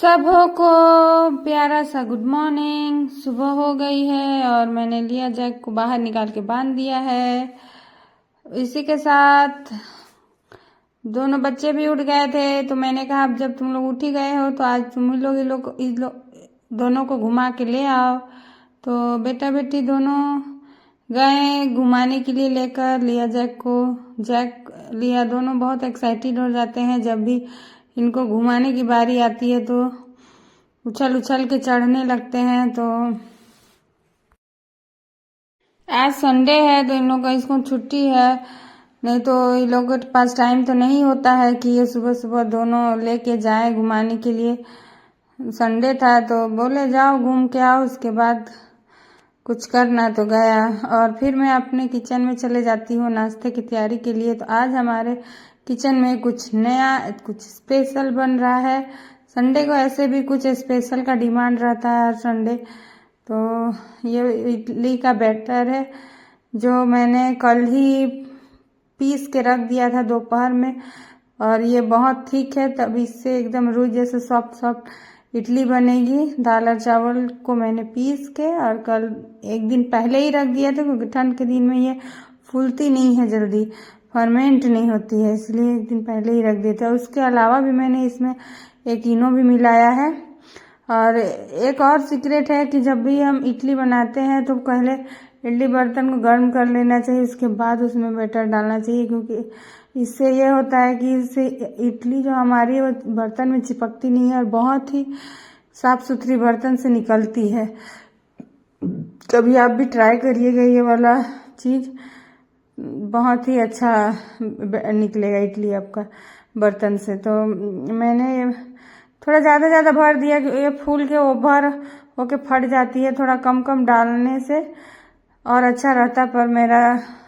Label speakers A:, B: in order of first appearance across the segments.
A: सबों को प्यारा सा गुड मॉर्निंग। सुबह हो गई है और मैंने लिया जैक को बाहर निकाल के बांध दिया है। इसी के साथ दोनों बच्चे भी उठ गए थे, तो मैंने कहा अब जब तुम लोग उठ ही गए हो तो आज तुम ही लोग दोनों को घुमा के ले आओ। तो बेटा बेटी दोनों गए घुमाने के लिए, लेकर लिया जैक लिया। दोनों बहुत एक्साइटेड हो जाते हैं जब भी इनको घुमाने की बारी आती है, तो उछल उछल के चढ़ने लगते हैं। तो आज संडे है तो इन लोग का स्कूल छुट्टी है, नहीं तो इन लोगों के पास टाइम तो नहीं होता है कि ये सुबह सुबह दोनों लेके जाए घुमाने के लिए। संडे था तो बोले जाओ घूम के आओ, उसके बाद कुछ करना तो गया। और फिर मैं अपने किचन में चले जाती हूँ नाश्ते की तैयारी के लिए। तो आज हमारे किचन में कुछ नया कुछ स्पेशल बन रहा है। संडे को ऐसे भी कुछ स्पेशल का डिमांड रहता है हर संडे। तो ये इडली का बैटर है जो मैंने कल ही पीस के रख दिया था दोपहर में, और ये बहुत ठीक है, तब इससे एकदम रूई जैसे सॉफ्ट इडली बनेगी। दाल और चावल को मैंने पीस के और कल एक दिन पहले ही रख दिया था, क्योंकि ठंड के दिन में ये फूलती नहीं है, जल्दी फर्मेंट नहीं होती है, इसलिए एक दिन पहले ही रख देते हैं। उसके अलावा भी मैंने इसमें एक इनो भी मिलाया है। और एक और सीक्रेट है कि जब भी हम इडली बनाते हैं तो पहले इडली बर्तन को गर्म कर लेना चाहिए, उसके बाद उसमें बैटर डालना चाहिए, क्योंकि इससे ये होता है कि इससे इडली जो हमारी है वो बर्तन में चिपकती नहीं है और बहुत ही साफ सुथरी बर्तन से निकलती है। कभी आप भी ट्राई करिएगा ये वाला चीज़, बहुत ही अच्छा निकलेगा इडली आपका बर्तन से। तो मैंने थोड़ा ज़्यादा भर दिया, ये फूल के ओवर होके फट जाती है, थोड़ा कम कम डालने से और अच्छा रहता। पर मेरा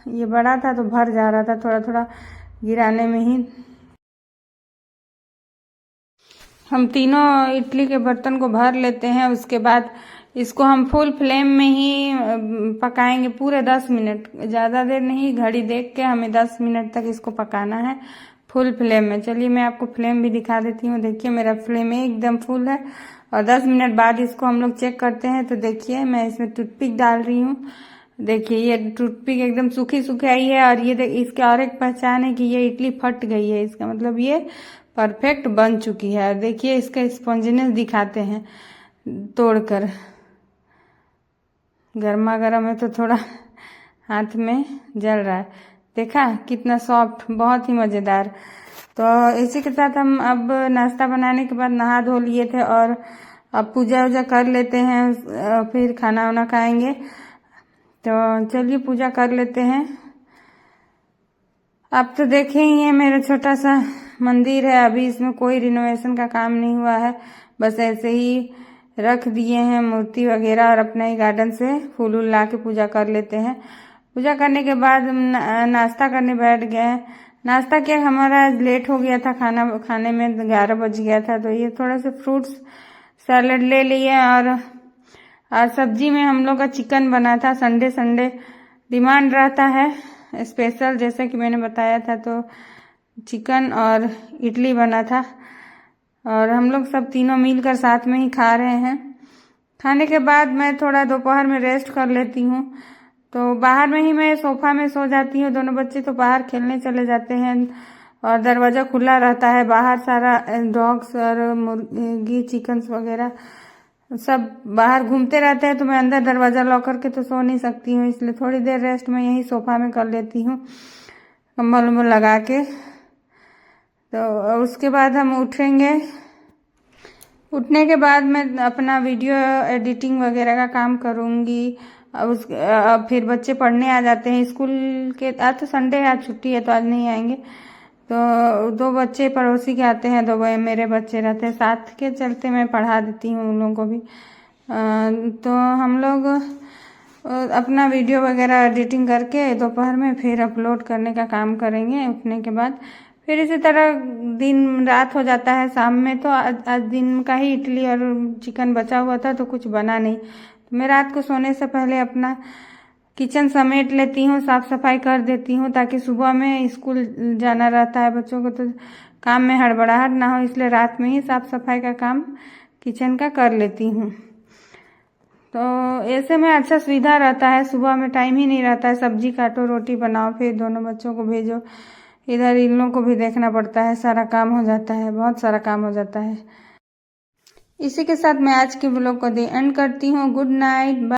A: ये बड़ा था तो भर जा रहा था, थोड़ा थोड़ा गिराने में ही। हम तीनों इडली के बर्तन को भर लेते हैं, उसके बाद इसको हम फुल फ्लेम में ही पकाएंगे पूरे 10 मिनट, ज़्यादा देर नहीं, घड़ी देख के हमें 10 मिनट तक इसको पकाना है फुल फ्लेम में। चलिए मैं आपको फ्लेम भी दिखा देती हूँ। देखिए मेरा फ्लेम एकदम फुल है। और 10 मिनट बाद इसको हम लोग चेक करते हैं। तो देखिए मैं इसमें टूथपिक डाल रही हूँ। देखिए ये टूथपिक एकदम सूखी सूखी आई है, और ये इसका और एक पहचान है कि ये इडली फट गई है, इसका मतलब ये परफेक्ट बन चुकी है। देखिए इसका स्पॉन्जीनेस दिखाते हैं तोड़कर, गर्मा गर्म है तो थोड़ा हाथ में जल रहा है। देखा कितना सॉफ्ट, बहुत ही मज़ेदार। तो इसी के साथ हम अब नाश्ता बनाने के बाद नहा धो लिए थे और अब पूजा वूजा कर लेते हैं, फिर खाना वाना खाएंगे। तो चलिए पूजा कर लेते हैं। आप तो देखे ही है मेरा छोटा सा मंदिर है, अभी इसमें कोई रिनोवेशन का काम नहीं हुआ है, बस ऐसे ही रख दिए हैं मूर्ति वगैरह, और अपना ही गार्डन से फूल वूल ला के पूजा कर लेते हैं। पूजा करने के बाद नाश्ता करने बैठ गए। नाश्ता क्या, हमारा लेट हो गया था, खाना खाने में 11 बज गया था। तो ये थोड़ा सा फ्रूट्स सैलेड ले लिए, और सब्जी में हम लोग का चिकन बना था। संडे डिमांड रहता है स्पेशल, जैसे कि मैंने बताया था। तो चिकन और इडली बना था, और हम लोग सब तीनों मिलकर साथ में ही खा रहे हैं। खाने के बाद मैं थोड़ा दोपहर में रेस्ट कर लेती हूँ, तो बाहर में ही मैं सोफा में सो जाती हूँ। दोनों बच्चे तो बाहर खेलने चले जाते हैं, और दरवाज़ा खुला रहता है, बाहर सारा डॉग्स और मुर्गी चिकन्स वगैरह सब बाहर घूमते रहते हैं। तो मैं अंदर दरवाज़ा लॉक करके तो सो नहीं सकती हूँ, इसलिए थोड़ी देर रेस्ट मैं यहीं सोफा में कर लेती हूँ कंबल उम्बल लगा के। तो उसके बाद हम उठेंगे। उठने के बाद मैं अपना वीडियो एडिटिंग वगैरह का काम करूँगी। अब फिर बच्चे पढ़ने आ जाते हैं स्कूल के। आज तो संडे है, आज छुट्टी है तो आज नहीं आएंगे। तो 2 बच्चे पड़ोसी के आते हैं, 2 मेरे बच्चे रहते हैं, साथ के चलते मैं पढ़ा देती हूँ उन लोगों को भी। तो हम लोग अपना वीडियो वगैरह एडिटिंग करके दोपहर में फिर अपलोड करने का काम करेंगे उठने के बाद। फिर इसी तरह दिन रात हो जाता है। शाम में तो आज दिन का ही इडली और चिकन बचा हुआ था, तो कुछ बना नहीं। तो मैं रात को सोने से पहले अपना किचन समेट लेती हूँ, साफ सफाई कर देती हूँ, ताकि सुबह में स्कूल जाना रहता है बच्चों को, तो काम में हड़बड़ाहट ना हो, इसलिए रात में ही साफ सफाई का काम किचन का कर लेती हूँ। तो ऐसे में अच्छा सुविधा रहता है, सुबह में टाइम ही नहीं रहता है, सब्जी काटो, रोटी बनाओ, फिर दोनों बच्चों को भेजो, इधर इन लोगों को भी देखना पड़ता है, सारा काम हो जाता है, बहुत सारा काम हो जाता है। इसी के साथ मैं आज के व्लॉग को एंड करती हूँ। Good night.